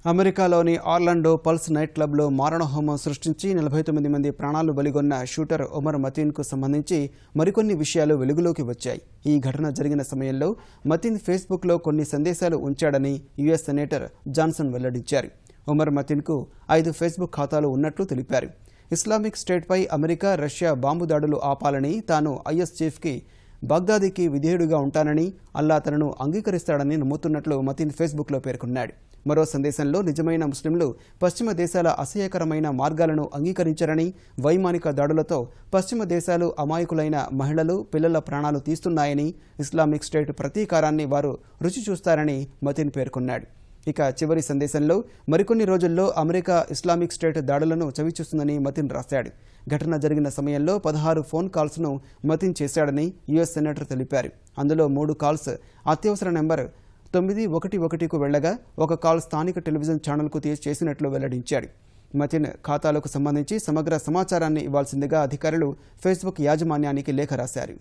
అమెరికాలోని Orlando pulse night క్లబ్లో మారణహోమం సృష్టించి 49 మంది ప్రాణాలు బలిగొన్న షూటర్ ఒమర్ మతీన్కు సంబంధించి మరికొన్ని విషయాలు వెలుగులోకి వచ్చాయి. ఈ ఘటన జరిగిన సమయంలో మతీన్ ఫేస్బుక్లో కొన్ని సందేశాలు ఉంచాడని యుఎస్ సెనేటర్ జాన్సన్ వెల్లడించారు. ఒమర్ మతీన్కు 5 ఫేస్బుక్ ఖాతాలు ఉన్నట్లు తెలిపారు. ఇస్లామిక్ స్టేట్పై అమెరికా, రష్యా బాంబు దాడులు ఆపాలని, తాను ఐఎస్ చీఫ్కి బాగ్దాదీకి విధేయుడిగా ఉంటానని, అల్లా తనను అంగీకరిస్తాడని నమ్ముతున్నట్లు మతీన్ ఫేస్బుక్లో పేర్కొన్నాడు. మరో సందేశంలో నిజమైన ముస్లింలు పశ్చిమ దేశాల అసహ్యకరమైన మార్గాలను అంగీకరించారని, వైమానిక దాడులతో పశ్చిమ దేశాలు అమాయకులైన మహిళలు, పిల్లల ప్రాణాలు తీస్తున్నాయని, ఇస్లామిక్ స్టేట్ ప్రతీకారాన్ని వారు రుచి చూస్తారని మతీన్ పేర్కొన్నాడు. ఇక చివరి సందేశంలో మరికొన్ని రోజుల్లో అమెరికా ఇస్లామిక్ స్టేట్ దాడులను చవిచూస్తుందని మతీన్ రాశాడు. ఘటన జరిగిన సమయంలో 16 ఫోన్ కాల్స్ను మతీన్ చేశాడని యుఎస్ సెనేటర్ తెలిపారు. అందులో 3 కాల్స్ అత్యవసర నెంబర్ 911కు వెళ్లగా, ఒక కాల్ స్థానిక టెలివిజన్ ఛానల్కు చేసినట్లు వెల్లడించాడు. మతీన్ ఖాతాలకు సంబంధించి సమగ్ర సమాచారాన్ని ఇవ్వాల్సిందిగా అధికారులు ఫేస్బుక్ యాజమాన్యానికి లేఖ రాశారు.